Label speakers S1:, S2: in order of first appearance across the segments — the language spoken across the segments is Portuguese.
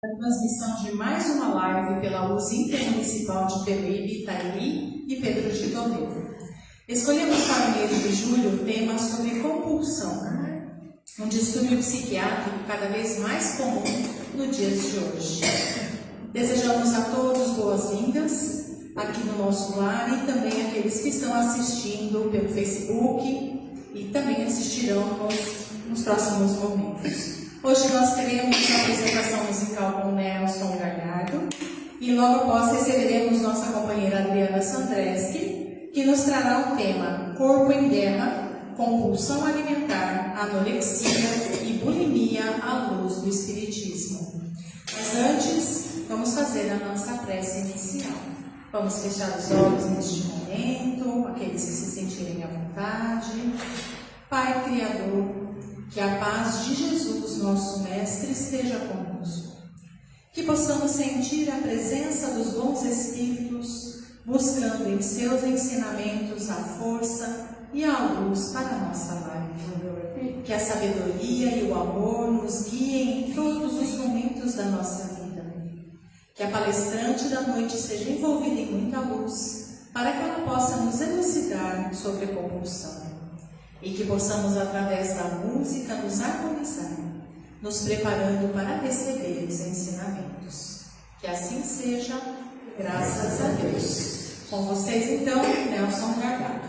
S1: A transmissão de mais uma live pela US Intermunicipal de Peruíbe, Itairi e Pedro de Toledo. Escolhemos para o mês de julho o tema sobre compulsão, um distúrbio psiquiátrico cada vez mais comum nos dias de hoje. Desejamos a todos boas-vindas aqui no nosso lar e também aqueles que estão assistindo pelo Facebook e também assistirão nos próximos momentos. Hoje nós teremos uma apresentação musical com Nelson Galhardo e logo após receberemos nossa companheira Adriana Sandreski, que nos trará o tema Corpo em Guerra, Compulsão Alimentar, Anorexia e Bulimia à luz do Espiritismo. Mas antes, vamos fazer a nossa prece inicial. Vamos fechar os olhos neste momento, aqueles que se sentirem à vontade. Pai Criador, que a paz de Jesus, nosso Mestre, esteja conosco. Que possamos sentir a presença dos bons Espíritos, buscando em seus ensinamentos a força e a luz para a nossa live. Que a sabedoria e o amor nos guiem em todos os momentos da nossa vida. Que a palestrante da noite seja envolvida em muita luz, para que ela possa nos elucidar sobre a compulsão. E que possamos, através da música, nos harmonizar, nos preparando para receber os ensinamentos. Que assim seja, graças a Deus. Com vocês, então, Nelson Galhardo.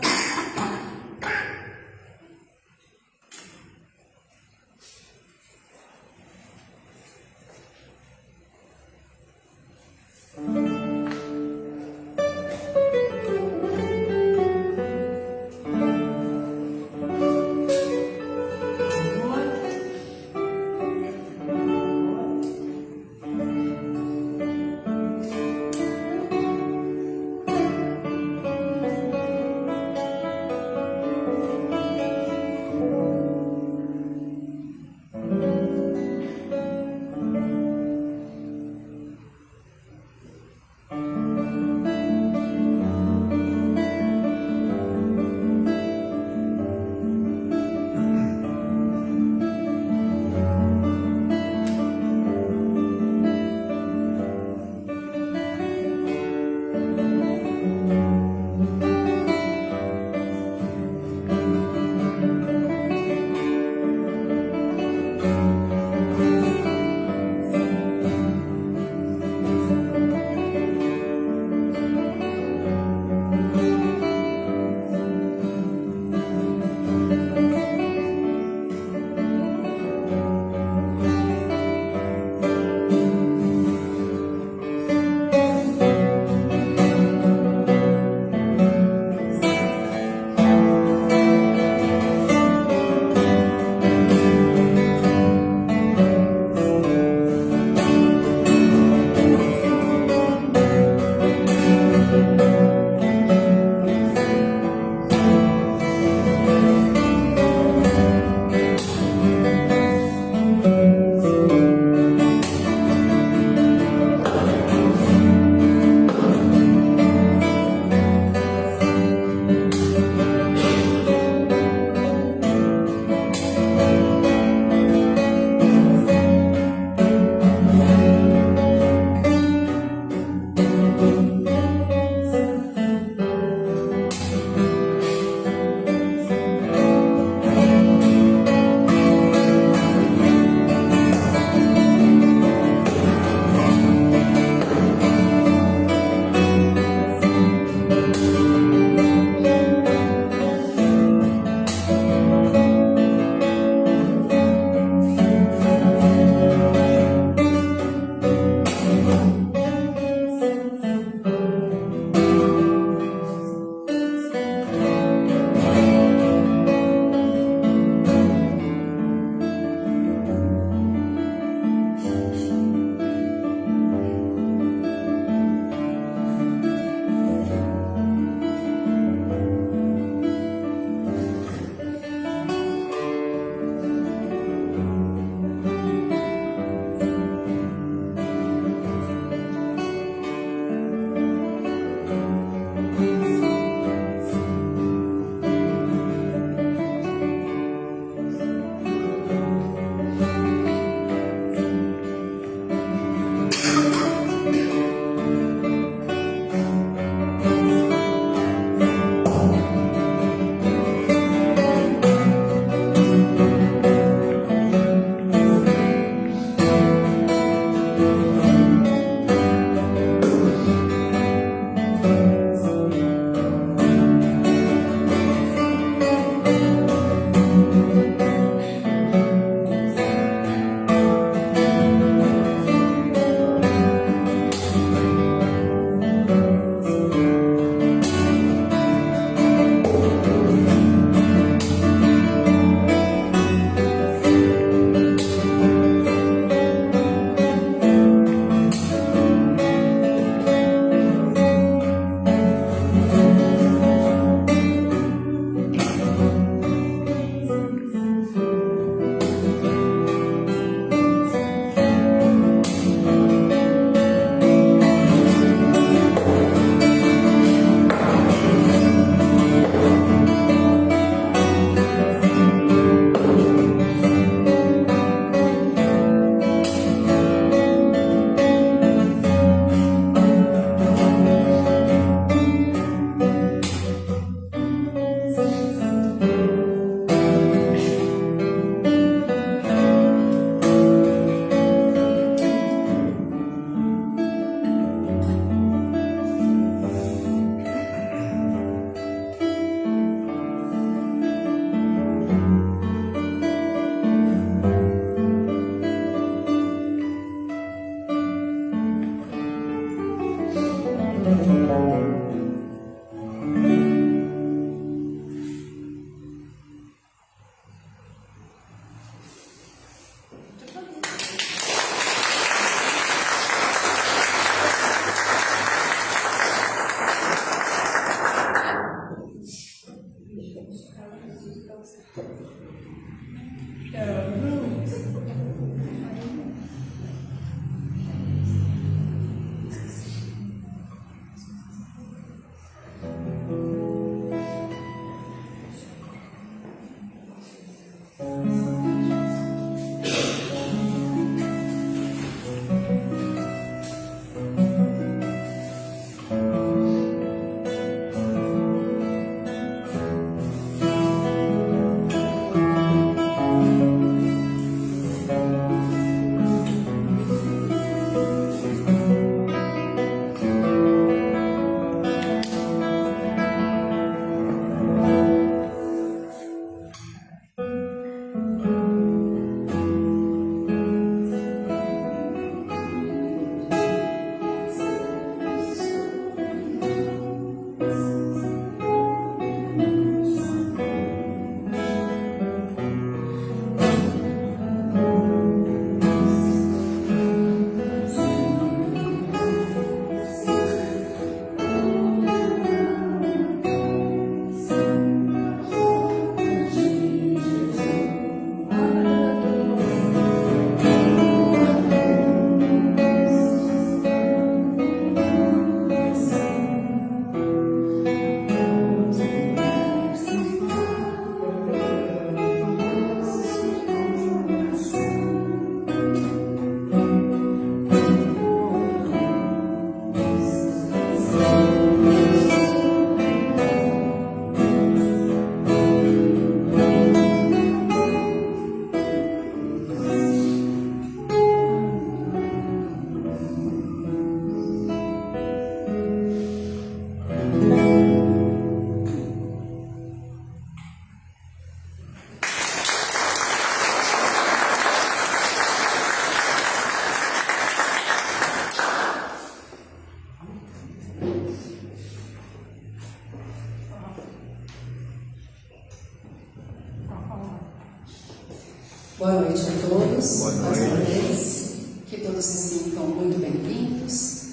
S2: Boa noite a todos.
S3: Boa noite.
S2: Mais uma vez, que todos se sintam muito bem-vindos.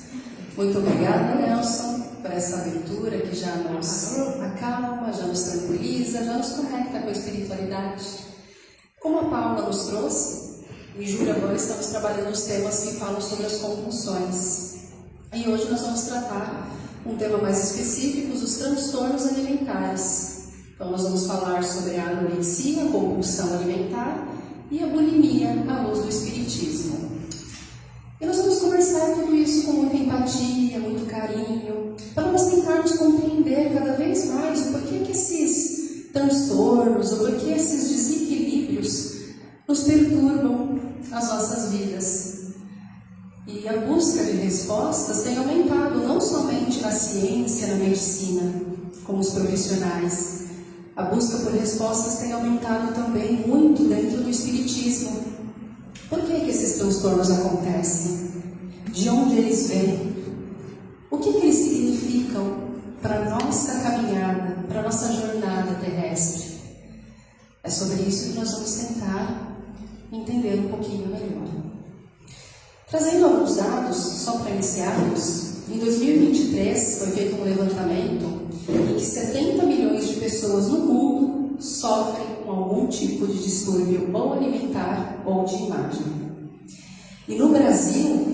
S2: Muito obrigada, Nelson, por essa abertura que já nos acalma, já nos tranquiliza, já nos conecta com a espiritualidade. Como a Paula nos trouxe, em julho agora estamos trabalhando os temas que falam sobre as compulsões. E hoje nós vamos tratar um tema mais específico, os transtornos alimentares. Então nós vamos falar sobre a anorexia, a compulsão alimentar, e a bulimia à luz do Espiritismo. E nós vamos conversar tudo isso com muita empatia, muito carinho, para nós tentarmos compreender cada vez mais o porquê que esses transtornos, o porquê esses desequilíbrios nos perturbam as nossas vidas. E a busca de respostas tem aumentado não somente na ciência, na medicina, como os profissionais. A busca por respostas tem aumentado também muito dentro do Espiritismo. Por que esses transtornos acontecem? De onde eles vêm? O que eles significam para a nossa caminhada, para a nossa jornada terrestre? É sobre isso que nós vamos tentar entender um pouquinho melhor. Trazendo alguns dados, só para iniciarmos, em 2023 foi feito um levantamento em que 70 milhões de pessoas no mundo sofrem com algum tipo de distúrbio ou alimentar ou de imagem. E no Brasil,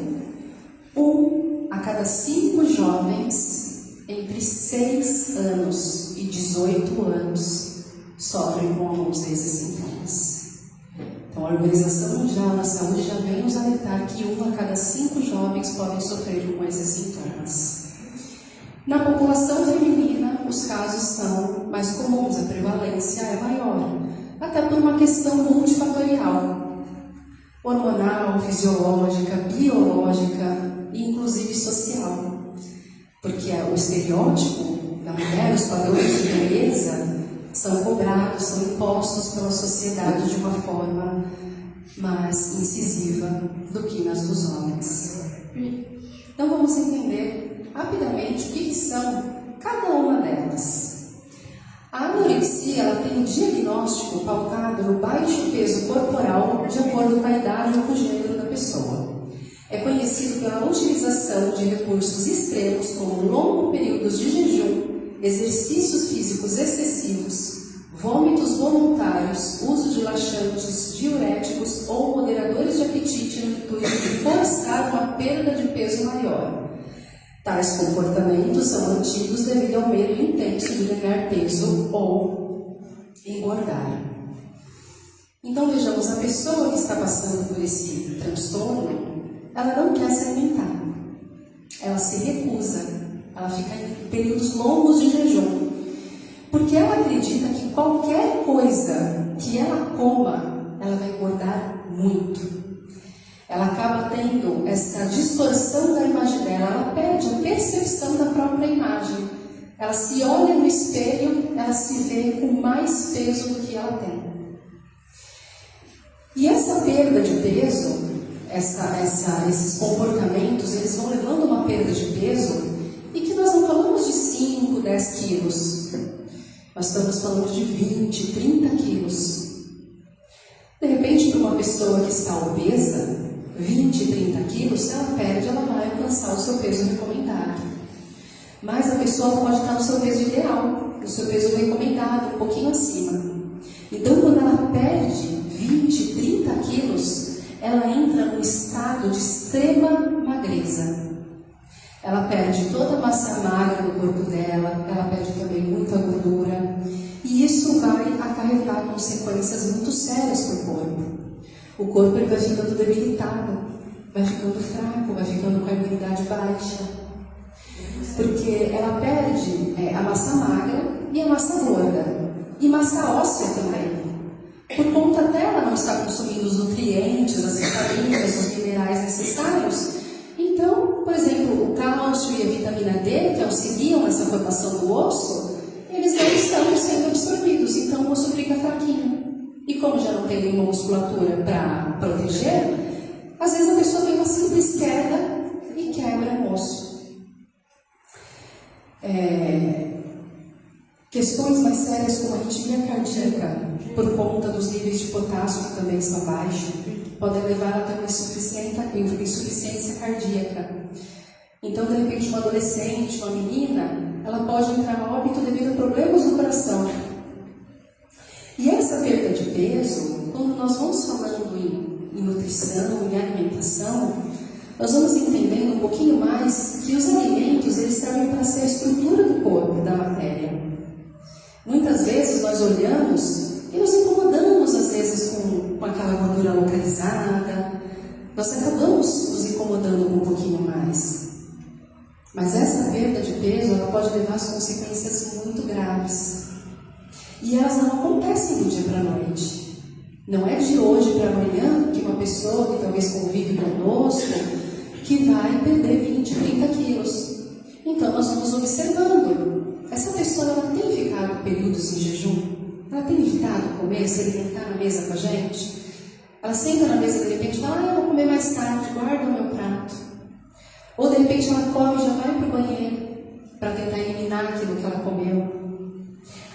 S2: 1 a cada 5 jovens entre 6 anos e 18 anos sofrem com alguns desses sintomas. Então, a Organização Mundial da Saúde já vem nos alertar que 1 a cada 5 jovens podem sofrer com esses sintomas. Na população feminina, os casos são mais comuns, a prevalência é maior, até por uma questão multifatorial, hormonal, fisiológica, biológica e inclusive social. Porque o estereótipo da mulher, os padrões de beleza, são cobrados, são impostos pela sociedade de uma forma mais incisiva do que nas dos homens. Então vamos entender rapidamente o que são cada uma delas. A anorexia ela tem um diagnóstico pautado no baixo peso corporal de acordo com a idade ou com o gênero da pessoa. É conhecido pela utilização de recursos extremos como longos períodos de jejum, exercícios físicos excessivos, vômitos voluntários, uso de laxantes, diuréticos ou moderadores de apetite no intuito de forçar uma perda de peso maior. Tais comportamentos são antigos devido ao medo intenso de ganhar peso ou engordar. Então vejamos, a pessoa que está passando por esse transtorno, ela não quer se alimentar, ela se recusa, ela fica em períodos longos de jejum, porque ela acredita que qualquer coisa que ela coma, ela vai engordar muito. Ela acaba tendo essa distorção da imagem dela, ela perde a percepção da própria imagem. Ela se olha no espelho, ela se vê com mais peso do que ela tem. E essa perda de peso, esses comportamentos, eles vão levando a uma perda de peso, e que nós não falamos de 5, 10 quilos. Nós estamos falando de 20, 30 quilos. De repente, para uma pessoa que está obesa, 20, 30 quilos, se ela perde, ela vai alcançar o seu peso recomendado. Mas a pessoa pode estar no seu peso ideal, no seu peso recomendado, um pouquinho acima. Então, quando ela perde 20, 30 quilos, ela entra num estado de extrema magreza. Ela perde toda a massa magra do corpo dela, ela perde também muita gordura, e isso vai acarretar consequências muito sérias para o corpo. O corpo ele vai ficando debilitado, vai ficando fraco, vai ficando com a imunidade baixa, porque ela perde a massa magra e a massa gorda, e massa óssea também. Por conta dela não estar consumindo os nutrientes, as vitaminas, os minerais necessários. Então, por exemplo, o cálcio e a vitamina D, que auxiliam nessa formação do osso, eles não estão sendo absorvidos, então o osso fica fraquinho. E como já não tem nenhuma musculatura para proteger, às vezes a pessoa tem uma simples queda e quebra o osso. Questões mais sérias como a arritmia cardíaca, por conta dos níveis de potássio que também são baixos, podem levar até uma insuficiência cardíaca. Então, de repente, uma adolescente, uma menina, ela pode entrar no óbito devido a problemas no coração. E essa perda de peso, quando nós vamos falando em nutrição, em alimentação, nós vamos entendendo um pouquinho mais que os alimentos, eles servem para ser a estrutura do corpo, da matéria. Muitas vezes nós olhamos e nos incomodamos, às vezes, com aquela gordura localizada. Nós acabamos nos incomodando com um pouquinho mais. Mas essa perda de peso, ela pode levar a consequências muito graves. E elas não acontecem do dia para a noite. Não é de hoje para amanhã que uma pessoa que talvez convive conosco, que vai perder 20, 30 quilos. Então nós vamos observando. Essa pessoa, ela tem ficado períodos em jejum? Ela tem evitado comer, se alimentar na mesa com a gente? Ela senta na mesa de repente e fala, eu vou comer mais tarde, guarda o meu prato. Ou de repente ela come e já vai para o banheiro para tentar eliminar aquilo que ela comeu.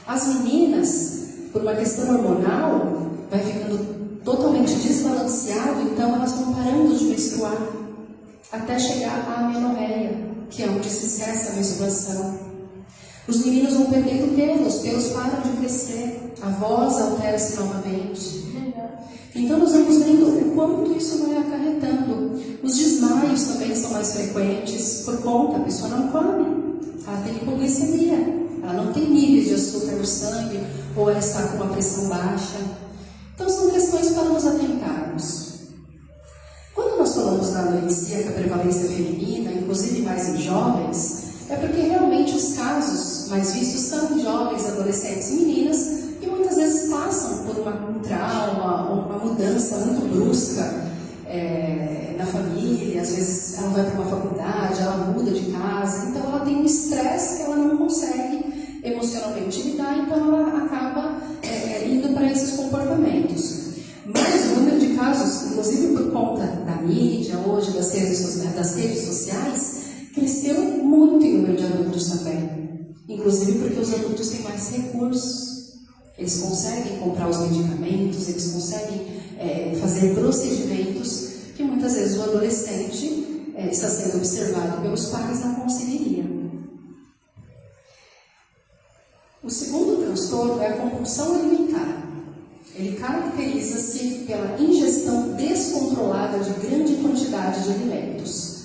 S2: As meninas, por uma questão hormonal, vai ficando totalmente desbalanceado, então elas vão parando de menstruar até chegar à amenorreia, que é onde se cessa a menstruação. Os meninos vão perdendo pelos, os pelos param de crescer, a voz altera-se novamente. Então nós vamos vendo o quanto isso vai acarretando. Os desmaios também são mais frequentes, por conta, a pessoa não come, ela tem hipoglicemia, ela não tem níveis de açúcar no sangue, ou ela está com uma pressão baixa. Então são questões para nos atentarmos. Quando nós falamos da anorexia, que a prevalência é feminina, inclusive mais em jovens, é porque realmente os casos mais vistos são em jovens, adolescentes e meninas, que muitas vezes passam por um trauma, ou uma mudança muito brusca na família. Às vezes ela vai para uma faculdade, ela muda de casa, então ela tem um estresse que ela não consegue emocionalmente lidar, então ela acaba indo para esses comportamentos. Mas o número de casos, inclusive por conta da mídia, hoje das redes sociais, cresceu muito em número de adultos também. Inclusive porque os adultos têm mais recursos. Eles conseguem comprar os medicamentos, eles conseguem fazer procedimentos que muitas vezes o adolescente está sendo observado pelos pais não conseguiria. O segundo transtorno é a compulsão alimentar. Ele caracteriza-se pela ingestão descontrolada de grande quantidade de alimentos.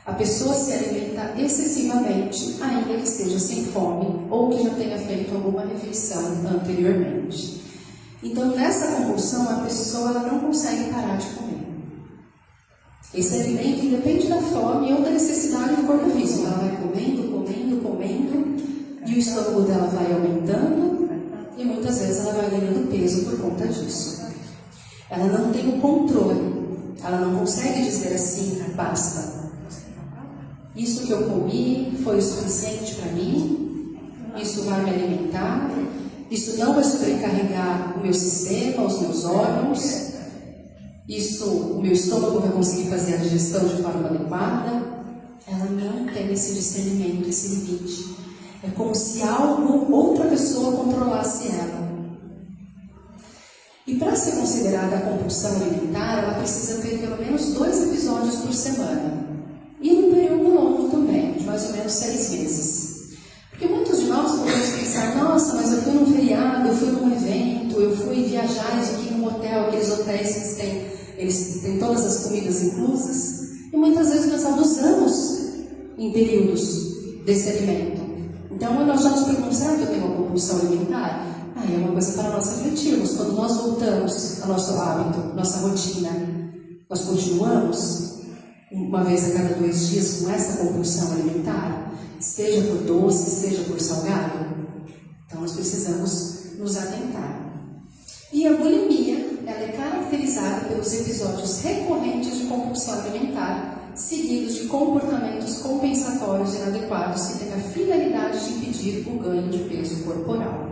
S2: A pessoa se alimenta excessivamente, ainda que esteja sem fome ou que já tenha feito alguma refeição anteriormente. Então, nessa compulsão, a pessoa ela não consegue parar de comer. Esse alimento independe da fome ou da necessidade do corpo físico. Ela vai comendo, e o estômago dela vai aumentando, e muitas vezes ela vai ganhando peso por conta disso. Ela não tem o controle, ela não consegue dizer assim, basta. Isso que eu comi foi o suficiente para mim, isso vai me alimentar, isso não vai sobrecarregar o meu sistema, os meus órgãos, o meu estômago vai conseguir fazer a digestão de forma adequada. Ela não tem esse discernimento, esse limite. É como se outra pessoa controlasse ela. E para ser considerada a compulsão alimentar, ela precisa ter pelo menos 2 episódios por semana. E num período longo também, de mais ou menos 6 meses. Porque muitos de nós podemos pensar, nossa, mas eu fui num feriado, eu fui num evento, eu fui viajar, eu fiquei num hotel, aqueles hotéis que eles têm todas as comidas inclusas. E muitas vezes nós abusamos em períodos desse alimento. Então nós já nos perguntamos, será que eu tenho uma compulsão alimentar? É uma coisa para nós refletirmos. Quando nós voltamos ao nosso hábito, nossa rotina, nós continuamos uma vez a cada 2 dias com essa compulsão alimentar, seja por doce, seja por salgado. Então nós precisamos nos atentar. E a bulimia, ela é caracterizada pelos episódios recorrentes de compulsão alimentar, seguidos de comportamentos compensatórios inadequados que têm a finalidade de impedir o ganho de peso corporal.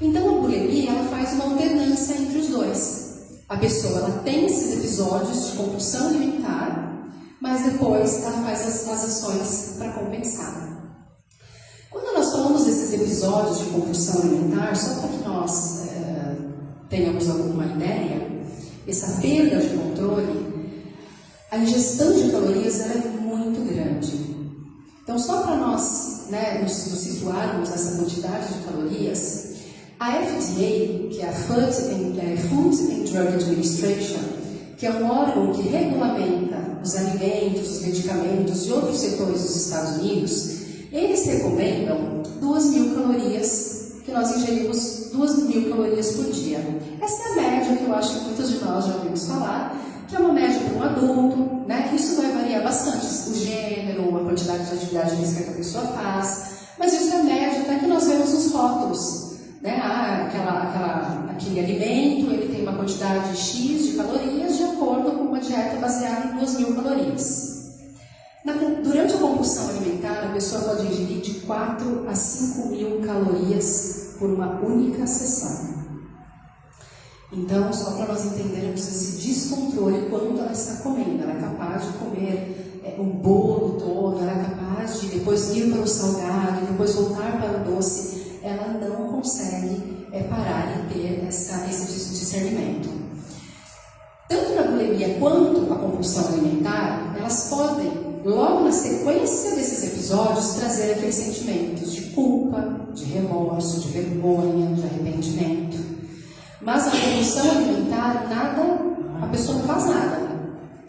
S2: Então a bulimia ela faz uma alternância entre os dois. A pessoa ela tem esses episódios de compulsão alimentar, mas depois ela faz as ações para compensar. Quando nós falamos desses episódios de compulsão alimentar, só para que nós tenhamos alguma ideia, essa perda de controle, a ingestão de calorias ela é muito grande. Então, só para nós nos situarmos nessa quantidade de calorias, a FDA, que é a Food and Drug Administration, que é um órgão que regulamenta os alimentos, os medicamentos e outros setores dos Estados Unidos, eles recomendam 2.000 calorias, que nós ingerimos 2.000 calorias por dia. Essa é a média que eu acho que muitos de nós já ouvimos falar, que é uma média para um adulto, que isso vai variar bastante, o gênero, a quantidade de atividade física que a pessoa faz, mas isso é a média até que nós vemos nos rótulos. Aquele alimento ele tem uma quantidade X de calorias de acordo com uma dieta baseada em 2.000 calorias. Durante a compulsão alimentar, a pessoa pode ingerir de 4 a 5.000 calorias por uma única sessão. Então, só para nós entendermos esse descontrole quando ela está comendo, ela é capaz de comer um bolo todo, ela é capaz de depois ir para o salgado, e depois voltar para o doce, ela não consegue parar e ter esse discernimento. Tanto na bulimia quanto a compulsão alimentar, elas podem, logo na sequência desses episódios, trazer aqueles sentimentos de culpa, de remorso, de vergonha, de arrependimento. Mas a compulsão alimentar, a pessoa não faz nada.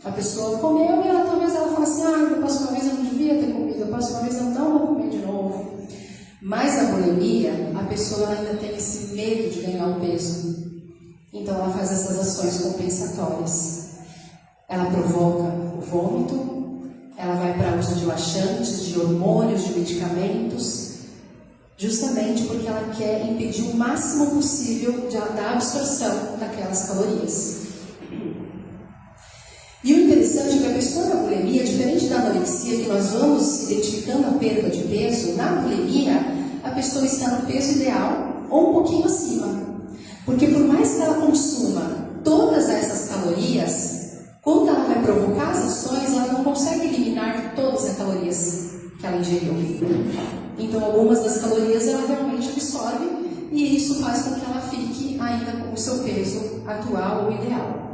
S2: A pessoa comeu e talvez ela fala assim, da próxima vez eu não devia ter comido, da próxima vez eu não vou comer de novo. Mas a bulimia, a pessoa ainda tem esse medo de ganhar o peso. Então ela faz essas ações compensatórias. Ela provoca o vômito, ela vai para o uso de laxantes, de hormônios, de medicamentos, justamente porque ela quer impedir o máximo possível da absorção daquelas calorias. E o interessante é que a pessoa na bulimia, diferente da anorexia, que nós vamos identificando a perda de peso, na bulimia a pessoa está no peso ideal ou um pouquinho acima. Porque por mais que ela consuma todas essas calorias, quando ela vai provocar as ações, ela não consegue eliminar todas as calorias ela ingeriu. Então, algumas das calorias ela realmente absorve e isso faz com que ela fique ainda com o seu peso atual ou ideal.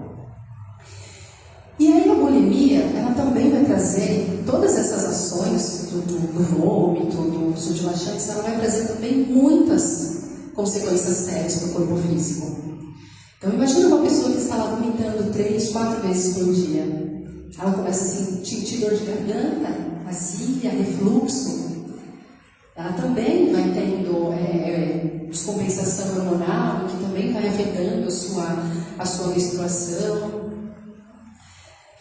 S2: E aí a bulimia, ela também vai trazer todas essas ações do vômito, do uso de laxantes, ela vai trazer também muitas consequências sérias para o corpo físico. Então imagina uma pessoa que está lá vomitando 3, 4 vezes por dia. Ela começa a sentir dor de garganta, azia, refluxo. Ela também vai tendo descompensação hormonal, que também vai afetando a sua menstruação.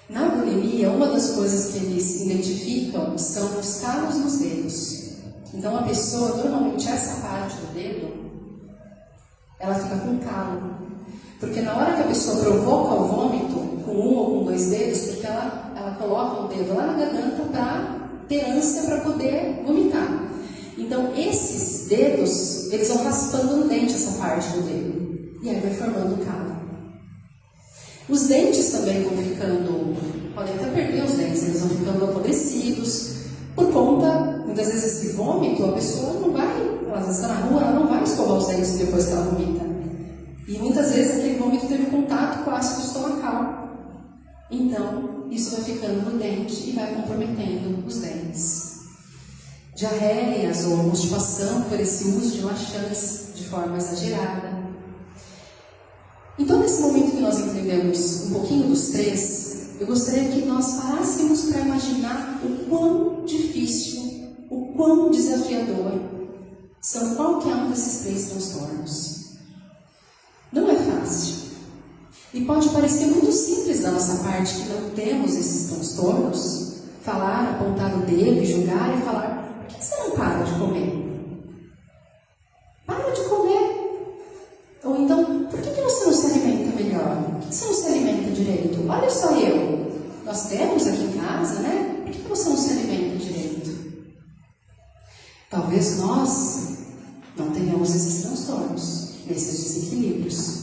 S2: Na bulimia, uma das coisas que eles identificam são os calos nos dedos. Então a pessoa, normalmente essa parte do dedo, ela fica com calo. Porque na hora que a pessoa provoca o vômito, com 1 ou com 2 dedos, porque ela coloca o dedo lá na garganta para ter ânsia para poder vomitar. Então esses dedos, eles vão raspando no dente essa parte do dedo. E aí vai formando calo. Os dentes também vão ficando, podem até perder os dentes, eles vão ficando apodrecidos, por conta, muitas vezes, esse vômito, a pessoa não vai, ela está na rua, ela não vai escovar os dentes depois que ela vomita. E muitas vezes aquele vômito teve contato com o ácido estomacal. Então, isso vai ficando no dente e vai comprometendo os dentes. Diarreias ou constipação por esse uso de laxantes de forma exagerada. Então, nesse momento que nós entendemos um pouquinho dos 3, eu gostaria que nós parássemos para imaginar o quão difícil, o quão desafiador são qualquer um desses 3 transtornos. Não é fácil. E pode parecer muito simples da nossa parte que não temos esses transtornos, falar, apontar o dedo, julgar e falar: por que você não para de comer? Para de comer! Ou então, por que você não se alimenta melhor? Por que você não se alimenta direito? Olha só eu. Nós temos aqui em casa, né? Por que você não se alimenta direito? Talvez nós não tenhamos esses transtornos, esses desequilíbrios.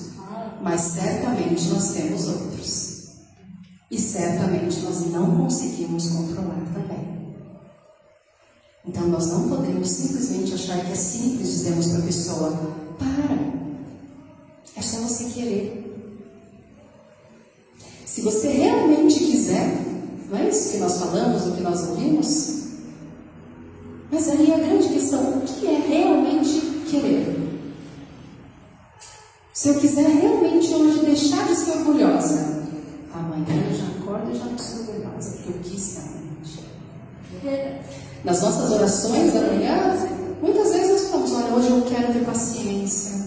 S2: Mas certamente nós temos outros. E certamente nós não conseguimos controlar também. Então nós não podemos simplesmente achar que é simples dizermos para a pessoa: para. É só você querer. Se você realmente quiser, não é isso que nós falamos, o que nós ouvimos? Mas aí a grande questão: o que é realmente querer? Se eu quiser realmente hoje deixar de ser orgulhosa, amanhã eu já acordo e já não sou orgulhosa, porque eu quis realmente. Nas nossas orações da manhã, muitas vezes nós falamos: olha, hoje eu quero ter paciência.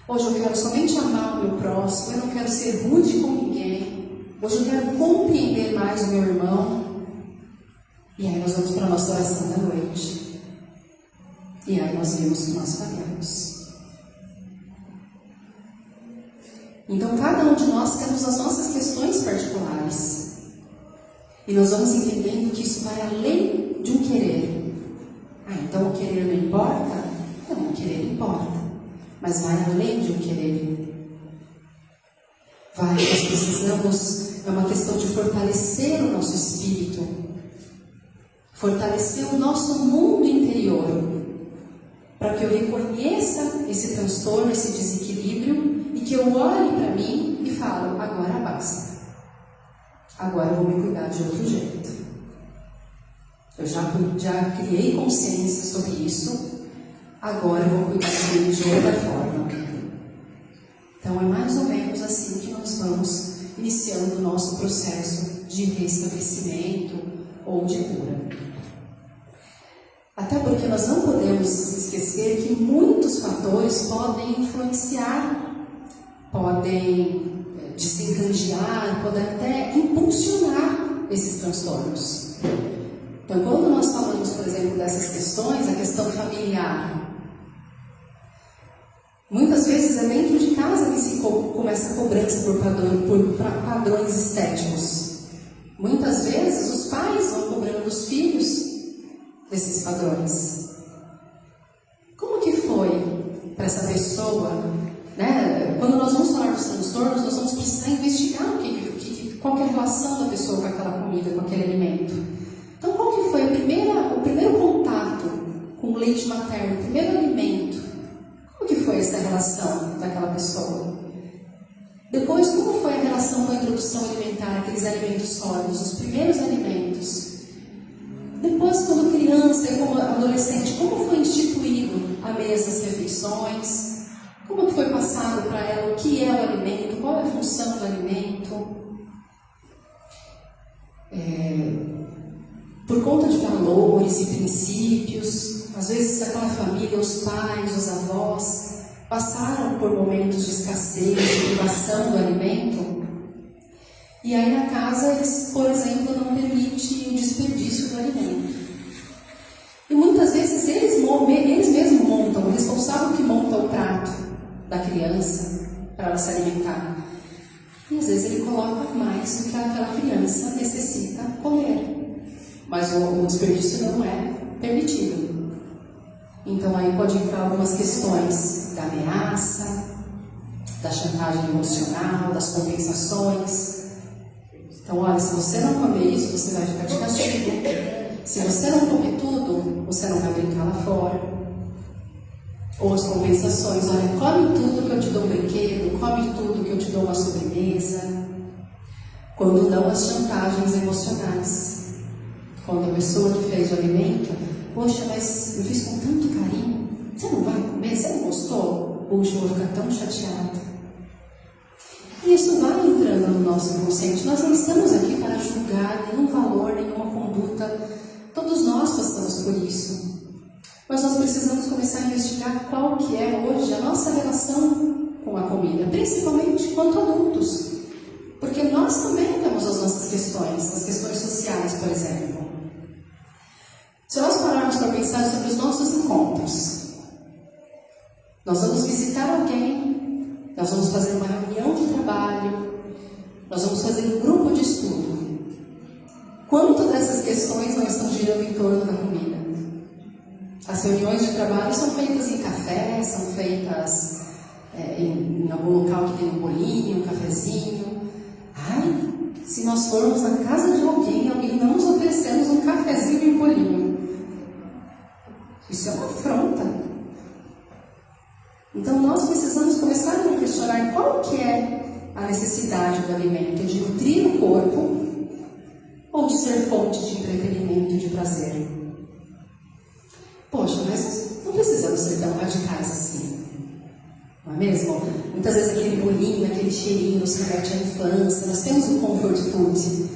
S2: Hoje eu quero somente amar o meu próximo, eu não quero ser rude com ninguém. Hoje eu quero compreender mais o meu irmão. E aí nós vamos para a nossa oração da noite. E aí nós vimos que nós falhamos. Então cada um de nós temos as nossas questões particulares. E nós vamos entendendo que isso vai além de um querer. Então o querer não importa? Não, o querer importa. Mas vai além de um querer. Nós precisamos, é uma questão de fortalecer o nosso espírito, fortalecer o nosso mundo interior, para que eu reconheça esse transtorno, esse desequilíbrio, e que eu olhe para mim e falo: agora basta. Agora eu vou me cuidar de outro jeito. Eu já criei consciência sobre isso. Agora eu vou cuidar dele de outra forma. Então é mais ou menos assim que nós vamos iniciando o nosso processo de restabelecimento ou de cura. Até porque nós não podemos esquecer que muitos fatores podem influenciar, podem desencadear, podem até impulsionar esses transtornos. Então, quando nós falamos, por exemplo, dessas questões, a questão familiar, muitas vezes é dentro de casa que se começa a cobrança por padrões estéticos. Muitas vezes os pais vão cobrando os filhos desses padrões. Como que foi para essa pessoa, né? Quando nós vamos falar dos transtornos, nós vamos precisar investigar qual que é a relação da pessoa com aquela comida, com aquele alimento. Então, qual que foi o relação daquela pessoa? Depois, como foi a relação com a introdução alimentar, aqueles alimentos sólidos, os primeiros alimentos? Depois, quando criança e como adolescente, como foi instituído a mesa, as refeições? Como foi passado para ela o que é o alimento? Qual é a função do alimento? Por conta de valores e princípios, às vezes aquela família, os pais, os avós, passaram por momentos de escassez, de privação do alimento, e aí na casa eles, por exemplo, não permitem o desperdício do alimento. E muitas vezes eles mesmos montam, o responsável que monta o prato da criança para ela se alimentar. E às vezes ele coloca mais do que aquela criança necessita comer. Mas o desperdício não é permitido. Então aí pode entrar algumas questões da ameaça, da chantagem emocional, das compensações. Então, olha, se você não comer isso, você vai ficar de castigo. Se você não comer tudo, você não vai brincar lá fora. Ou as compensações, olha, come tudo que eu te dou um brinquedo, come tudo que eu te dou uma sobremesa. Quando não, as chantagens emocionais. Quando a pessoa que fez o alimento, poxa, mas eu fiz com tanto carinho, você não vai comer? Você não gostou? Puxa, eu vou ficar tão chateada. E isso vai entrando no nosso inconsciente. Nós não estamos aqui para julgar nenhum valor, nenhuma conduta. Todos nós passamos por isso. Mas nós precisamos começar a investigar qual que é hoje a nossa relação com a comida, principalmente quanto adultos. Porque nós também temos as nossas questões, as questões sociais, por exemplo. Se nós pararmos para pensar sobre os nossos encontros, nós vamos visitar alguém, nós vamos fazer uma reunião de trabalho, nós vamos fazer um grupo de estudo. Quanto dessas questões não estão girando em torno da comida? As reuniões de trabalho são feitas em café, são feitas em algum local que tem um bolinho, um cafezinho. Ai, se nós formos na casa de alguém não nos oferecemos um cafezinho e um bolinho. Isso é uma afronta. Então nós precisamos começar a questionar qual que é a necessidade do alimento, de nutrir o corpo ou de ser fonte de entretenimento e de prazer. Poxa, mas não precisamos ser tão radicais assim, não é mesmo? Muitas vezes aquele bolinho, aquele cheirinho nos remete à infância, nós temos o comfort food,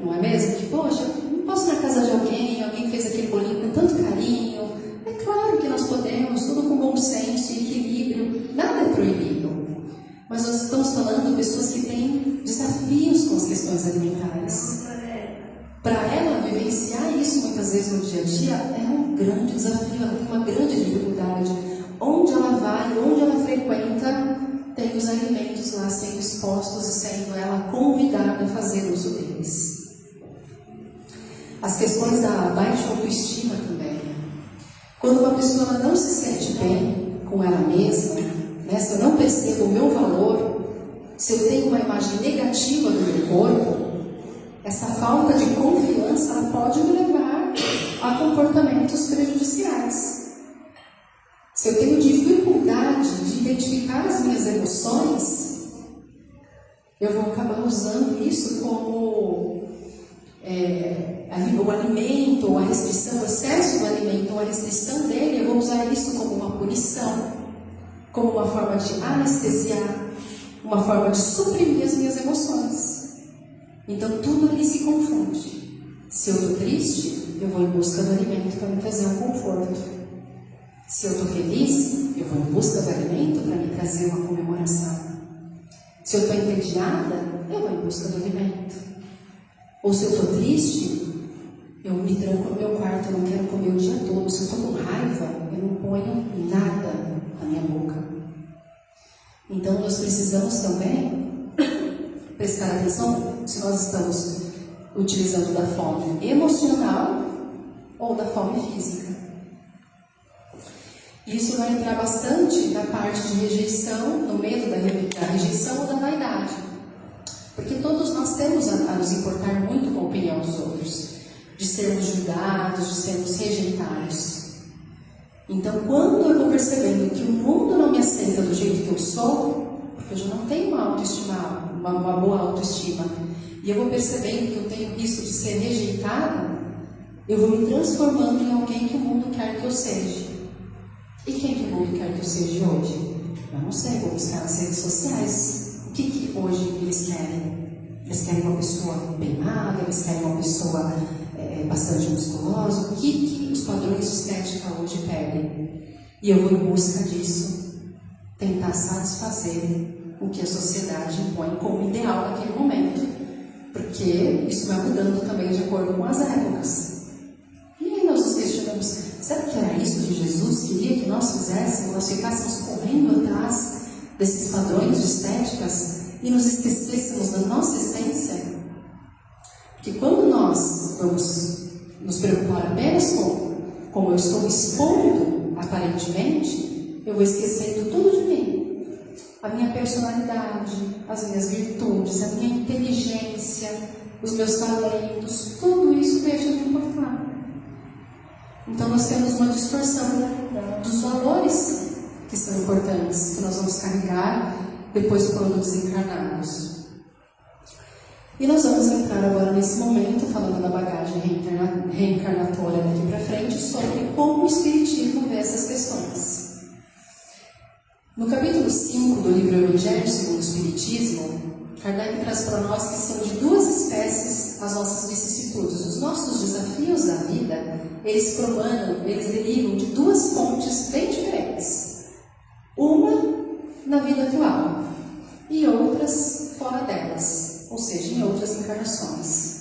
S2: não é mesmo? Que, poxa, não posso ir na casa de alguém fez aquele bolinho com tanto carinho. É claro que nós podemos, tudo com bom senso e equilíbrio, nada é proibido. Mas nós estamos falando de pessoas que têm desafios com as questões alimentares. Para ela vivenciar isso muitas vezes no dia a dia é um grande desafio, ela tem uma grande dificuldade. Onde ela vai, onde ela frequenta, tem os alimentos lá sendo expostos e sendo ela convidada a fazer uso deles. As questões da baixa autoestima também. Quando uma pessoa não se sente bem com ela mesma, né, se eu não percebo o meu valor, se eu tenho uma imagem negativa do meu corpo, essa falta de confiança ela pode me levar a comportamentos prejudiciais. Se eu tenho dificuldade de identificar as minhas emoções, eu vou acabar usando isso como o alimento, ou a restrição, o excesso do alimento, ou a restrição dele, eu vou usar isso como uma punição, como uma forma de anestesiar, uma forma de suprimir as minhas emoções. Então tudo ali se confunde. Se eu estou triste, eu vou em busca do alimento para me trazer um conforto. Se eu estou feliz, eu vou em busca do alimento para me trazer uma comemoração. Se eu estou entediada, eu vou em busca do alimento. Ou se eu estou triste, eu me tranco no meu quarto, eu não quero comer o dia todo. Se eu estou com raiva, eu não ponho nada na minha boca. Então nós precisamos também prestar atenção se nós estamos utilizando da fome emocional ou da fome física. Isso vai entrar bastante na parte de rejeição, no medo da rejeição ou da vaidade. Porque todos nós temos a nos importar muito com a opinião dos outros, de sermos julgados, de sermos rejeitados. Então, quando eu vou percebendo que o mundo não me aceita do jeito que eu sou, porque eu já não tenho uma autoestima, uma boa autoestima, e eu vou percebendo que eu tenho risco de ser rejeitada, eu vou me transformando em alguém que o mundo quer que eu seja. E quem que o mundo quer que eu seja hoje? Eu não sei, vou buscar nas redes sociais. O que hoje eles querem? Eles querem uma pessoa bem magra, eles querem uma pessoa bastante musculosa. O que os padrões de estética hoje pedem? E eu vou em busca disso, tentar satisfazer o que a sociedade impõe como ideal naquele momento, porque isso vai mudando também de acordo com as épocas. E aí nós nos questionamos, será que era isso que Jesus queria que nós fizéssemos? Nós ficássemos correndo atrás desses padrões de estéticas e nos esquecêssemos da nossa essência? Porque quando nós vamos nos preocupar apenas com como eu estou expondo aparentemente, eu vou esquecendo tudo de mim. A minha personalidade, as minhas virtudes, a minha inteligência, os meus talentos, tudo isso deixa de importar. Então nós temos uma distorção dos valores que são importantes, que nós vamos carregar depois quando desencarnados. E nós vamos entrar agora nesse momento, falando da bagagem reencarnatória daqui para frente, sobre como o Espiritismo vê essas questões. No capítulo 5 do livro Evangelho segundo o Espiritismo, Kardec traz para nós que são de duas espécies as nossas vicissitudes. Os nossos desafios da vida, eles derivam de duas fontes bem diferentes. Uma na vida atual e outras fora delas, ou seja, em outras encarnações.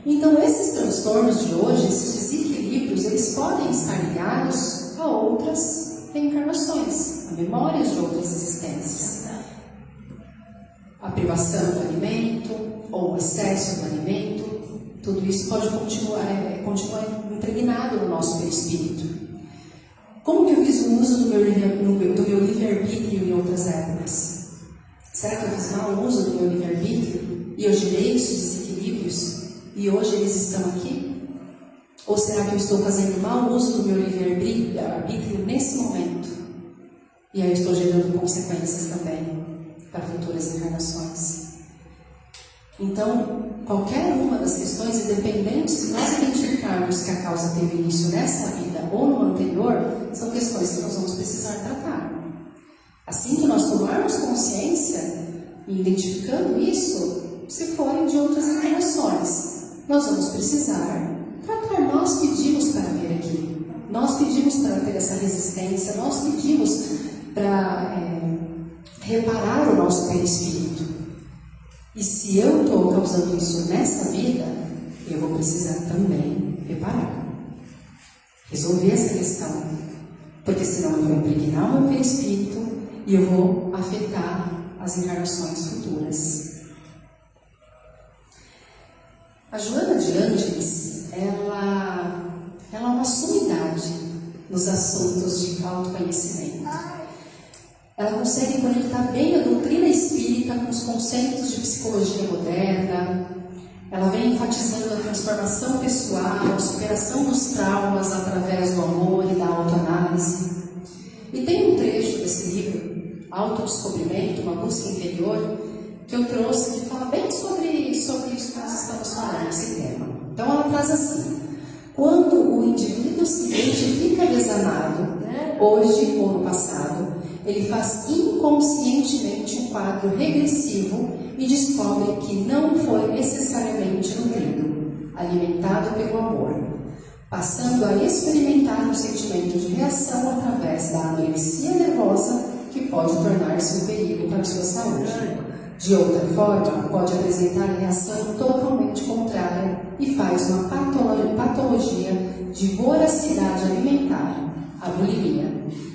S2: Então, esses transtornos de hoje, esses desequilíbrios, eles podem estar ligados a outras reencarnações, a memórias de outras existências. A privação do alimento, ou o excesso do alimento, tudo isso pode continuar impregnado no nosso perispírito. Como que eu fiz o uso do meu livre-arbítrio em outras épocas? Será que eu fiz mau uso do meu livre-arbítrio e eu gerei esses desequilíbrios e hoje eles estão aqui? Ou será que eu estou fazendo mau uso do meu livre-arbítrio nesse momento? E aí eu estou gerando consequências também para futuras encarnações. Então, qualquer uma das questões, independente se nós identificarmos que a causa teve início nessa vida ou no anterior, são questões que nós vamos precisar tratar. Assim que nós tomarmos consciência e identificando isso, se forem de outras encarnações, nós vamos precisar tratar. Nós pedimos para vir aqui, nós pedimos para ter essa resistência, nós pedimos para reparar o nosso perispírito. E se eu estou causando isso nessa vida, eu vou precisar também reparar, resolver essa questão, porque senão eu vou impregnar o meu perispírito e eu vou afetar as encarnações futuras. A Joana de Ângeles, ela é uma sumidade nos assuntos de autoconhecimento. Ela consegue conectar bem a doutrina espírita com os conceitos de psicologia moderna. Ela vem enfatizando a transformação pessoal, a superação dos traumas através do amor e da autoanálise. E tem um trecho desse livro, Autodescobrimento, uma busca interior, que eu trouxe, que fala bem sobre isso que nós estamos falando, esse tema. Então ela traz assim: quando o indivíduo se identifica desanado, hoje ou no passado, ele faz inconscientemente um quadro regressivo e descobre que não foi necessariamente nutrido, alimentado pelo amor, passando a experimentar um sentimento de reação através da anorexia nervosa, que pode tornar-se um perigo para a sua saúde. De outra forma, pode apresentar reação totalmente contrária e faz uma patologia de voracidade alimentar, a bulimia,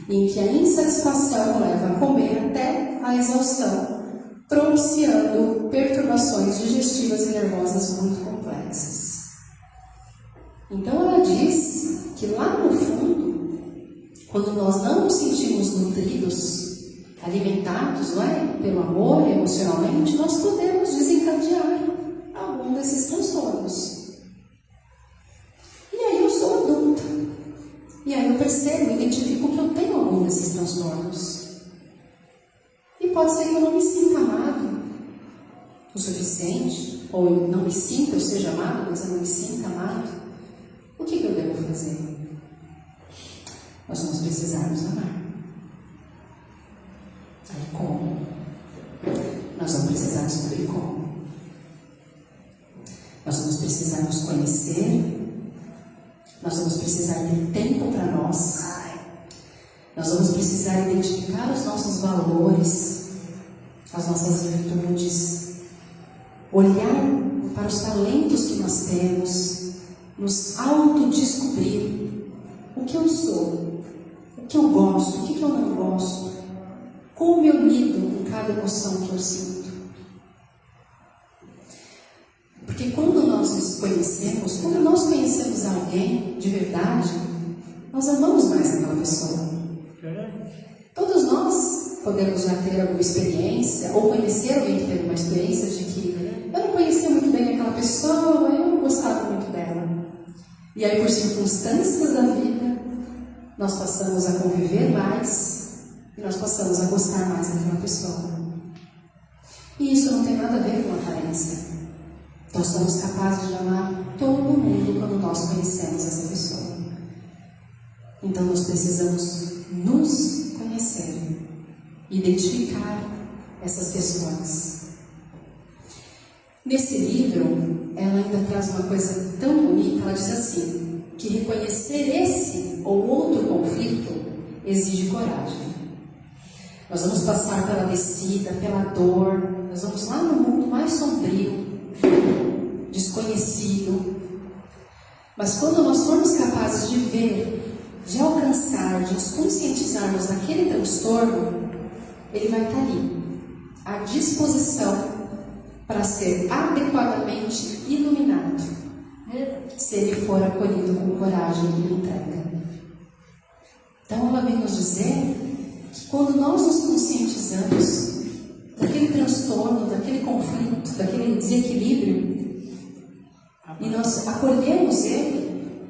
S2: em que a insatisfação leva a comer até a exaustão, propiciando perturbações digestivas e nervosas muito complexas. Então ela diz que lá no fundo, quando nós não nos sentimos nutridos, alimentados, não é? Pelo amor, emocionalmente, nós podemos desencadear algum desses transtornos. E aí eu sou adulta, E aí eu percebo, identifico que eu tenho algum desses transtornos. E pode ser que eu não me sinta amado o suficiente, ou eu não me sinta, eu seja amado, mas eu não me sinta amado. O que eu devo fazer? Nós vamos precisar nos amar. Aí como? Nós vamos precisar descobrir como. Nós vamos precisar nos conhecer. Nós vamos precisar ter tempo para nós. Nós vamos precisar identificar os nossos valores, as nossas virtudes, olhar para os talentos que nós temos, nos autodescobrir o que eu sou, o que eu gosto, o que eu não gosto, como eu lido com cada emoção que eu sinto. Porque quando nós nos conhecemos, quando nós conhecemos alguém de verdade, nós amamos mais aquela pessoa. Todos nós podemos já ter alguma experiência, ou conhecer alguém que teve uma experiência de que eu não conhecia muito bem aquela pessoa, eu não gostava muito dela. E aí, por circunstâncias da vida, nós passamos a conviver mais e nós passamos a gostar mais daquela pessoa. E isso não tem nada a ver com a carência. Nós somos capazes de amar todo mundo quando nós conhecemos essa pessoa. Então nós precisamos nos conhecer, identificar essas questões. Nesse livro, ela ainda traz uma coisa tão bonita, ela diz assim, que reconhecer esse ou outro conflito exige coragem. Nós vamos passar pela descida, pela dor, nós vamos lá no mundo mais sombrio, desconhecido. Mas quando nós formos capazes de ver, de alcançar, de nos conscientizarmos daquele transtorno, ele vai estar ali, à disposição para ser adequadamente iluminado, se ele for acolhido com coragem e entrega. Então ela vem nos dizer que quando nós nos conscientizamos daquele transtorno, daquele conflito, daquele desequilíbrio, e nós acolhemos ele,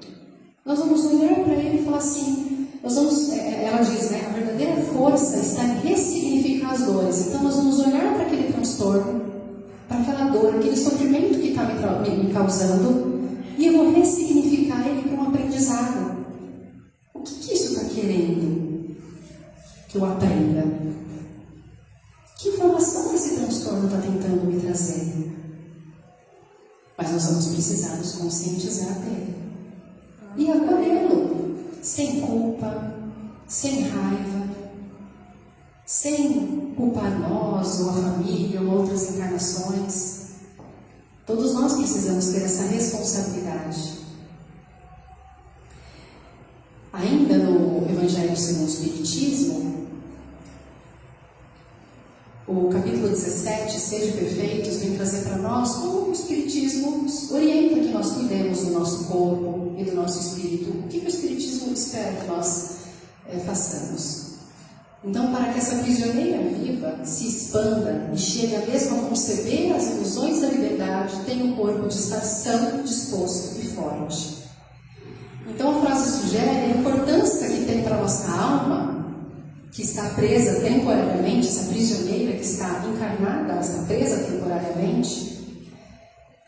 S2: nós vamos olhar para ele e falar assim, ela diz, né, a verdadeira força está em ressignificar as dores. Então nós vamos olhar para aquele transtorno, para aquela dor, aquele sofrimento que está me causando, e eu vou ressignificar ele para um aprendizado. O que isso está querendo que eu aprenda? Que informação que esse transtorno está tentando me trazer? Mas nós vamos precisar nos conscientizar dele e acolhê-lo, sem culpa, sem raiva, sem culpar nós, ou a família, ou outras encarnações. Todos nós precisamos ter essa responsabilidade. Ainda no Evangelho segundo o Espiritismo, o capítulo 17, Sede Perfeitos, vem trazer para nós como o Espiritismo nos orienta que nós cuidemos do nosso corpo e do nosso espírito. O que o Espiritismo espera que nós façamos? Então, para que essa prisioneira viva se expanda e chegue a mesmo a conceber as ilusões da liberdade, tenha o corpo de estar são, disposto e forte. Então, a frase sugere a importância que tem para a nossa alma, que está presa temporariamente, essa prisioneira que está encarnada, está presa temporariamente,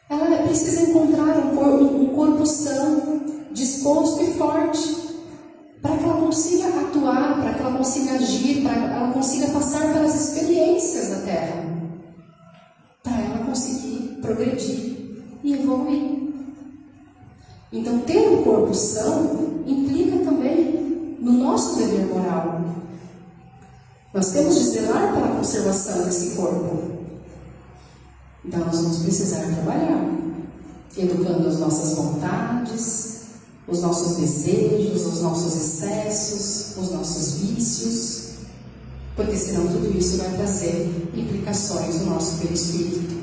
S2: ela precisa encontrar um corpo são, disposto e forte, para que ela consiga atuar, para que ela consiga agir, para que ela consiga passar pelas experiências da Terra, para ela conseguir progredir e evoluir. Então, ter um corpo são implica também no nosso dever moral. Nós temos de zelar pela conservação desse corpo. Então nós vamos precisar trabalhar, educando as nossas vontades, os nossos desejos, os nossos excessos, os nossos vícios, porque senão tudo isso vai trazer implicações no nosso perispírito,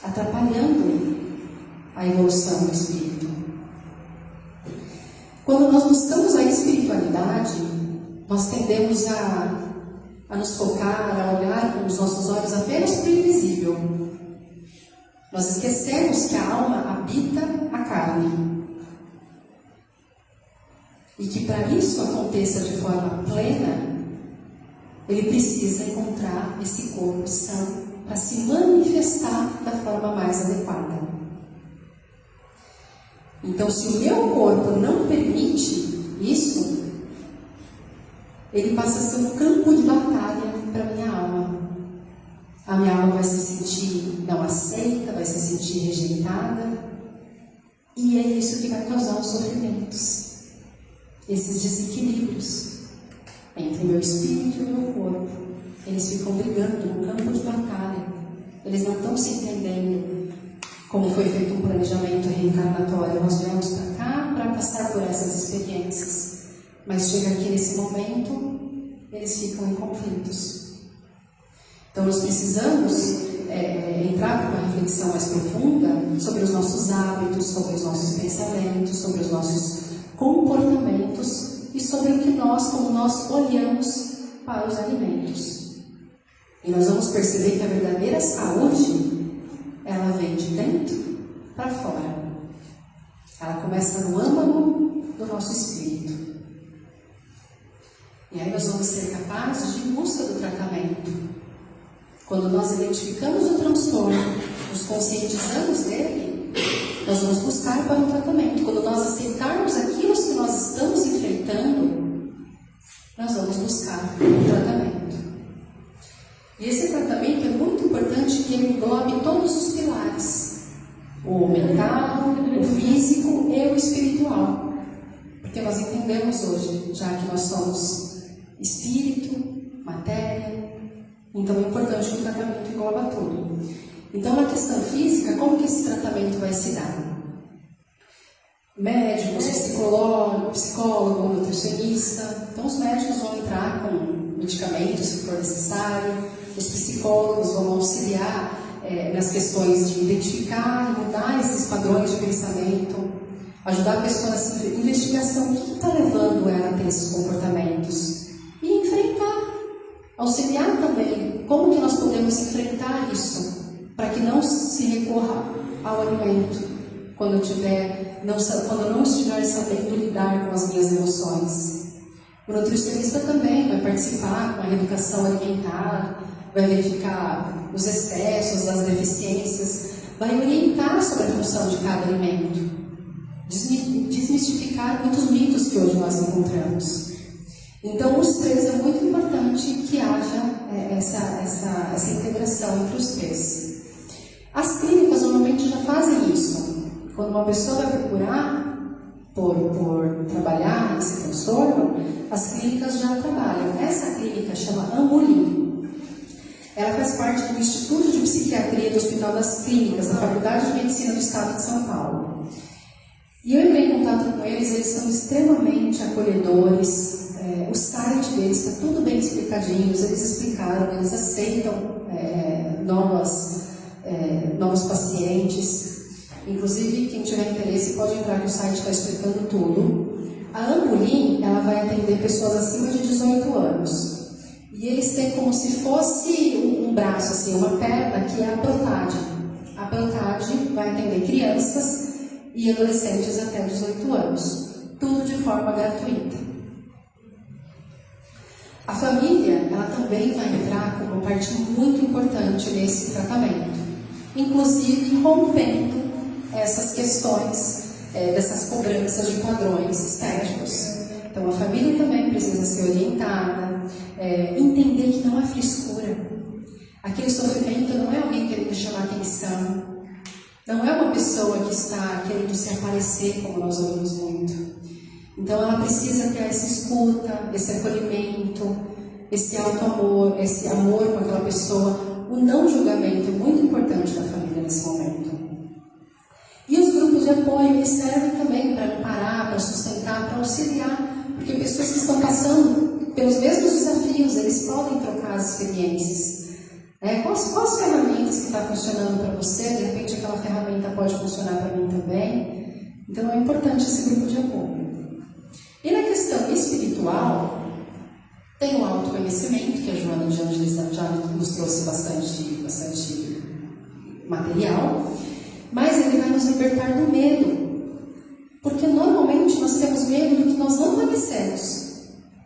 S2: atrapalhando a evolução do espírito. Quando nós buscamos a espiritualidade, nós tendemos a nos focar, a olhar com os nossos olhos apenas para o invisível. Nós esquecemos que a alma habita a carne. E que para isso aconteça de forma plena, ele precisa encontrar esse corpo são para se manifestar da forma mais adequada. Então, se o meu corpo não permite isso, ele passa a ser um campo de batalha para a minha alma. A minha alma vai se sentir não aceita, vai se sentir rejeitada, e é isso que vai causar os sofrimentos, esses desequilíbrios entre o meu espírito e o meu corpo. Eles ficam brigando no campo de batalha, eles não estão se entendendo como foi feito um planejamento reencarnatório. Nós viemos para cá para passar por essas experiências, mas chega aqui nesse momento, eles ficam em conflitos. Então nós precisamos entrar com uma reflexão mais profunda sobre os nossos hábitos, sobre os nossos pensamentos, sobre os nossos comportamentos e sobre o que nós, como nós olhamos para os alimentos. E nós vamos perceber que a verdadeira saúde, ela vem de dentro para fora. Ela começa no âmago do nosso espírito. E aí nós vamos ser capazes de ir em busca do tratamento. Quando nós identificamos o transtorno, nos conscientizamos dele, nós vamos buscar para o tratamento. Quando nós aceitarmos aquilo que nós estamos enfrentando, nós vamos buscar o tratamento. E esse tratamento é muito importante que ele englobe todos os pilares: o mental, o físico e o espiritual. Porque nós entendemos hoje, já que nós somos espírito, matéria, então é importante que o tratamento engloba tudo. Então, na questão física, como que esse tratamento vai se dar? Médicos, psicólogo, nutricionista. Então, os médicos vão entrar com medicamentos, se for necessário. Os psicólogos vão auxiliar nas questões de identificar e mudar esses padrões de pensamento, ajudar a pessoa nessa investigação, o que está levando ela a ter esses comportamentos, e enfrentar, auxiliar também como que nós podemos enfrentar isso, para que não se recorra ao alimento quando eu não estiver sabendo lidar com as minhas emoções. O nutricionista também vai participar com a reeducação alimentar, vai verificar os excessos, as deficiências, vai orientar sobre a função de cada alimento, desmistificar muitos mitos que hoje nós encontramos. Então, os três é muito importante que haja essa integração entre os três. As clínicas normalmente já fazem isso. Quando uma pessoa vai procurar por trabalhar esse transtorno, as clínicas já trabalham. Essa clínica chama Ambulim. Ela faz parte do Instituto de Psiquiatria do Hospital das Clínicas, da Faculdade de Medicina do Estado de São Paulo. E eu entrei em contato com eles são extremamente acolhedores. O site deles está tudo bem explicadinho, eles explicaram, eles aceitam novos pacientes. Inclusive, quem tiver interesse pode entrar no site, está explicando tudo. A Ambulim, ela vai atender pessoas acima de 18 anos. E eles têm como se fosse um braço, assim, uma perna, que é a Protade. A Protade vai atender crianças e adolescentes até 18 anos. Tudo de forma gratuita. A família, ela também vai entrar como uma parte muito importante nesse tratamento, inclusive rompendo essas questões dessas cobranças de padrões estéticos. Então, a família também precisa ser orientada, entender que não é frescura. Aquele sofrimento não é alguém querendo chamar atenção, não é uma pessoa que está querendo se aparecer, como nós ouvimos muito. Então, ela precisa ter essa escuta, esse acolhimento, esse auto-amor, esse amor com aquela pessoa. O não julgamento é muito importante na família nesse momento. E os grupos de apoio, eles servem também para amparar, para sustentar, para auxiliar, porque pessoas que estão passando pelos mesmos desafios, eles podem trocar as experiências. Quais ferramentas que estão funcionando para você, de repente aquela ferramenta pode funcionar para mim também. Então é importante esse grupo de apoio. E na questão espiritual, tem o autoconhecimento, que a Joana de Ângeles já nos trouxe bastante material, mas ele vai nos libertar do medo. Porque normalmente nós temos medo do que nós não conhecemos.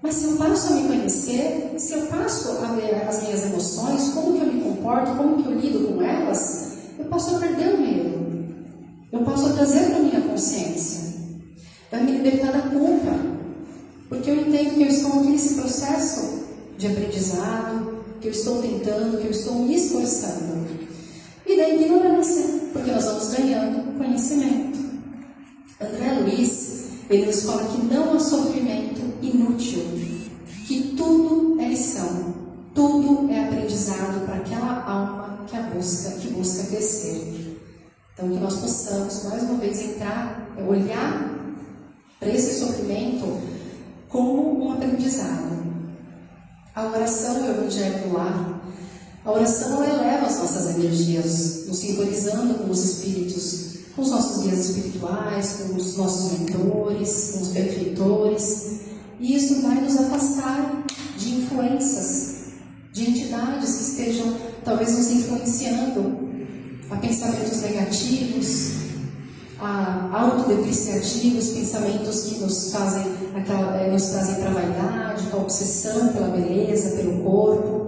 S2: Mas se eu passo a me conhecer, se eu passo a ver as minhas emoções, como que eu me comporto, como que eu lido com elas, eu passo a perder o medo. Eu passo a trazer para a minha consciência. Vai me libertar da culpa. Porque eu entendo que eu estou aqui nesse processo de aprendizado, que eu estou tentando, que eu estou me esforçando. E da ignorância, porque nós vamos ganhando conhecimento. André Luiz, ele nos fala que não há sofrimento inútil, que tudo é lição, tudo é aprendizado para aquela alma que busca crescer. Então, que nós possamos, mais uma vez, olhar para esse sofrimento como um aprendizado. A oração é o evangelho do lar. A oração ela eleva as nossas energias, nos sintonizando com os espíritos, com os nossos guias espirituais, com os nossos mentores, com os benfeitores. E isso vai nos afastar de influências, de entidades que estejam talvez nos influenciando a pensamentos negativos, a autodepreciativos, pensamentos que nos trazem para a vaidade, para a obsessão pela beleza, pelo corpo.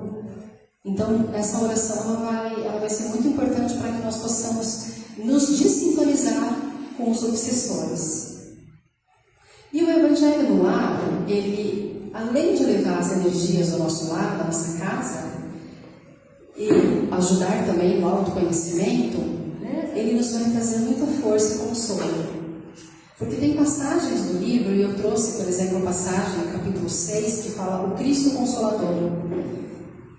S2: Então, essa oração ela vai ser muito importante para que nós possamos nos desintonizar com os obsessores. E o Evangelho no Lar, ele, além de levar as energias do nosso lar, da nossa casa, e ajudar também no autoconhecimento, ele nos vai trazer muita força e consolo. Porque tem passagens do livro, e eu trouxe, por exemplo, a passagem no capítulo 6, que fala o Cristo Consolador,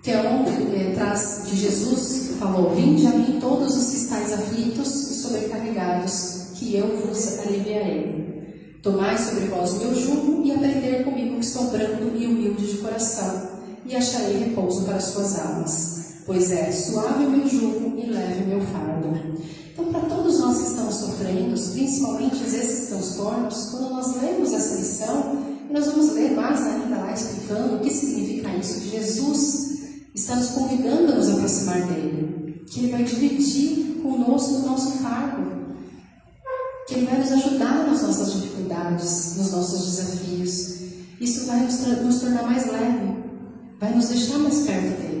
S2: que é onde traz de Jesus, que falou: vinde a mim todos os que estáis aflitos e sobrecarregados, que eu vos aliviarei. Tomai sobre vós o meu jugo e aprender comigo, que sou brando e humilde de coração, e acharei repouso para as suas almas. Pois é suave o meu jugo e leve o meu fardo. Então, para todos nós que estamos sofrendo, principalmente esses transtornos, quando nós lemos essa lição, nós vamos ler mais ainda lá explicando o que significa isso. Jesus está nos convidando a nos aproximar dele, que ele vai dividir conosco o nosso fardo, que ele vai nos ajudar nas nossas dificuldades, nos nossos desafios. Isso vai nos tornar mais leve, vai nos deixar mais perto dele.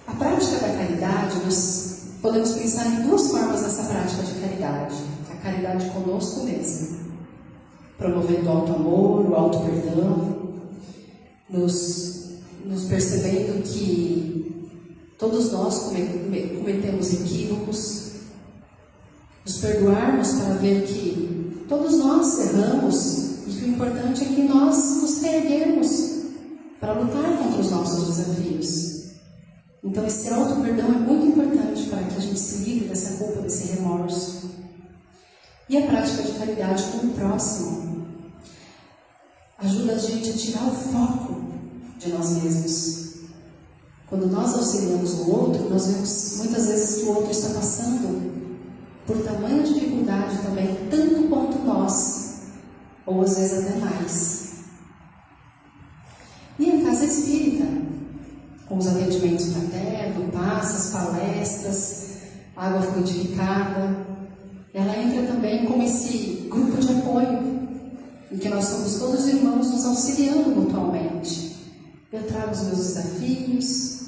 S2: A prática da caridade, nós podemos pensar em duas formas nessa prática de caridade. A caridade conosco mesmo, promovendo o auto-amor, o auto-perdão, nos percebendo que todos nós cometemos equívocos, nos perdoarmos para ver que todos nós erramos e que o importante é que nós nos reerguermos para lutar contra os nossos desafios. Então esse auto-perdão é muito importante para que a gente se livre dessa culpa, desse remorso. E a prática de caridade com o próximo ajuda a gente a tirar o foco de nós mesmos. Quando nós auxiliamos o outro, nós vemos muitas vezes que o outro está passando por tamanha dificuldade também, tanto quanto nós, ou às vezes até mais. E a casa espírita, com os atendimentos fraternos, passas, palestras, água fluidificada, ela entra também como esse grupo de apoio, em que nós somos todos irmãos nos auxiliando mutuamente. Eu trago os meus desafios,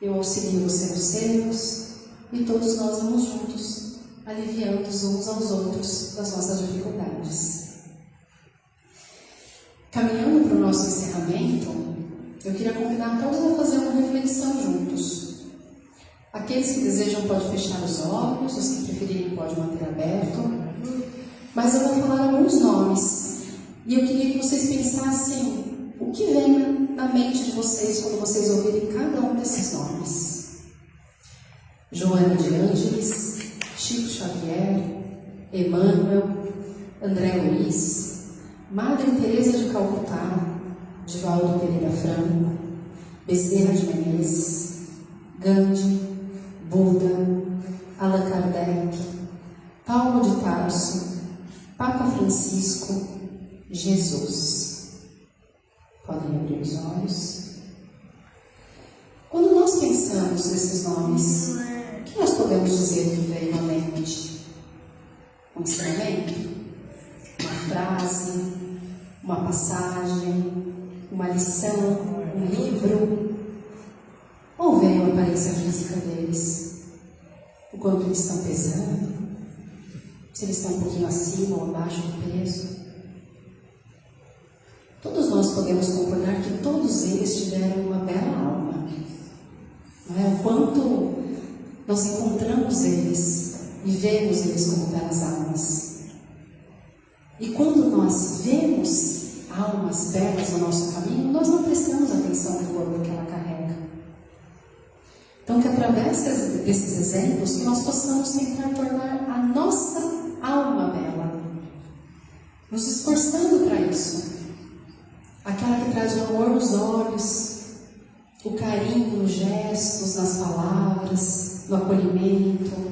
S2: eu auxilio você nos seus, e todos nós vamos juntos, aliviando uns aos outros das nossas dificuldades. Caminhando para o nosso encerramento, eu queria convidar todos a fazer uma reflexão juntos. Aqueles que desejam podem fechar os olhos, os que preferirem podem manter aberto. Mas eu vou falar alguns nomes. E eu queria que vocês pensassem o que vem na mente de vocês quando vocês ouvirem cada um desses nomes. Joana de Ângeles, Chico Xavier, Emmanuel, André Luiz, Madre Teresa de Calcutá, Divaldo Pereira Franco, Bezerra de Menezes, Gandhi, Buda, Allan Kardec, Paulo de Tarso, Papa Francisco, Jesus. Podem abrir os olhos. Quando nós pensamos nesses nomes, o que nós podemos dizer que veio à mente? Um ensinamento? Uma frase, uma passagem, uma lição, um livro, ou veio a aparência física deles, o quanto eles estão pesando, se eles estão um pouquinho acima ou abaixo do peso. Todos nós podemos concordar que todos eles tiveram uma bela alma, não é? O quanto nós encontramos eles e vemos eles como belas almas. E quando nós vemos almas belas no nosso caminho, nós não prestamos atenção no corpo que ela carrega. Então, que através desses exemplos, que nós possamos tentar tornar a nossa alma bela, nos esforçando para isso. Aquela que traz o amor nos olhos, o carinho nos gestos, nas palavras, no acolhimento.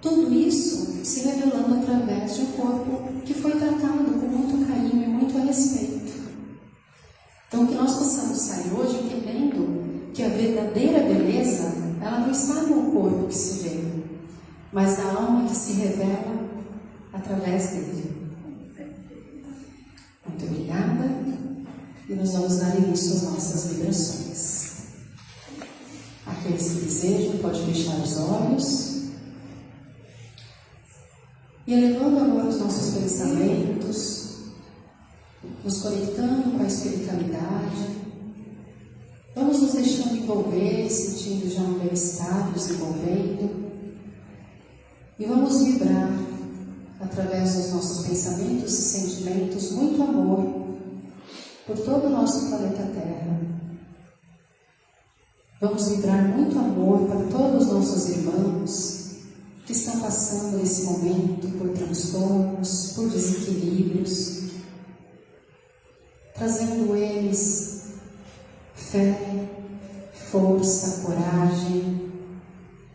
S2: Tudo isso se revelando através de um corpo que foi tratado com muito carinho e muito respeito. Então, que nós possamos sair hoje entendendo que a verdadeira beleza, ela não está no corpo que se vê, mas na alma que se revela através dele. Muito obrigada, e nós vamos dar início às nossas vibrações. Aqueles que desejam podem fechar os olhos. E elevando agora os nossos pensamentos, nos conectando com a espiritualidade, vamos nos deixando envolver, sentindo já um bem-estar nos envolvendo, e vamos vibrar, através dos nossos pensamentos e sentimentos, muito amor por todo o nosso planeta Terra. Vamos vibrar muito amor para todos os nossos irmãos que estão passando nesse momento por transtornos, por desequilíbrios, trazendo eles fé, força, coragem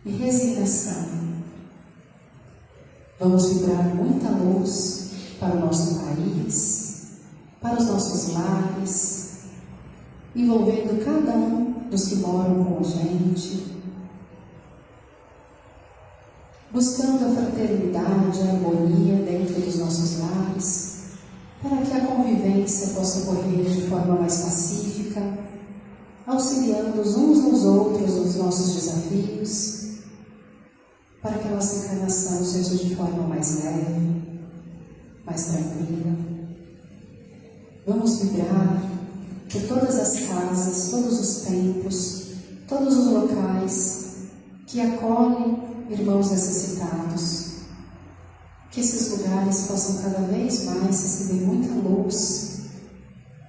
S2: e resignação. Vamos vibrar muita luz para o nosso país, para os nossos lares, envolvendo cada um dos que moram com a gente, buscando a fraternidade, a harmonia dentro dos nossos lares, para que a convivência possa ocorrer de forma mais pacífica, auxiliando uns aos outros nos nossos desafios, para que a nossa encarnação seja de forma mais leve, mais tranquila. Vamos vibrar por todas as casas, todos os templos, todos os locais que acolhem irmãos necessitados, que esses lugares possam cada vez mais receber muita luz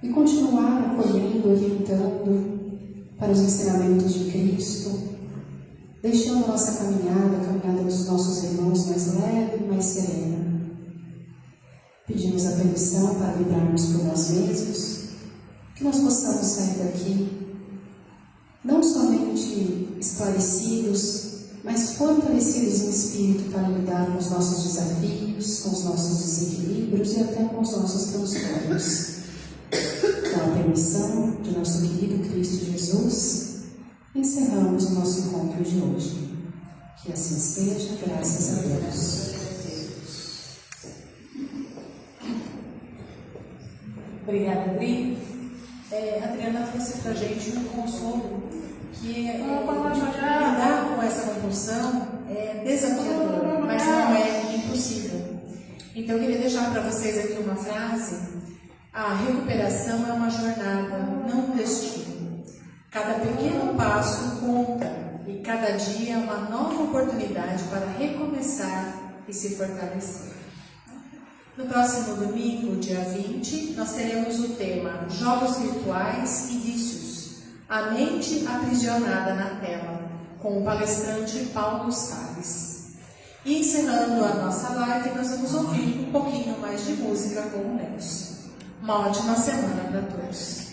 S2: e continuar acolhendo, orientando para os ensinamentos de Cristo, deixando a nossa caminhada, a caminhada dos nossos irmãos mais leve e mais serena. Pedimos a permissão para vibrarmos por nós mesmos, que nós possamos sair daqui não somente esclarecidos, mas fortalecidos em espírito para lidar com os nossos desafios, com os nossos desequilíbrios e até com os nossos transtornos. Com a permissão de nosso querido Cristo Jesus, encerramos o nosso encontro de hoje. Que assim seja, graças a Deus.
S1: Obrigada, Adri. A Adriana trouxe para a gente um consolo que lidar com essa compulsão é desafiador, mas não é impossível. Então eu queria deixar para vocês aqui uma frase: a recuperação é uma jornada, não um destino. Cada pequeno passo conta e cada dia é uma nova oportunidade para recomeçar e se fortalecer. No próximo domingo, dia 20, nós teremos o tema Jogos Virtuais e Vícios, a mente aprisionada na tela, com o palestrante Paulo Salles. E encerrando a nossa live, nós vamos ouvir um pouquinho mais de música com o Nelson. Uma ótima semana para todos.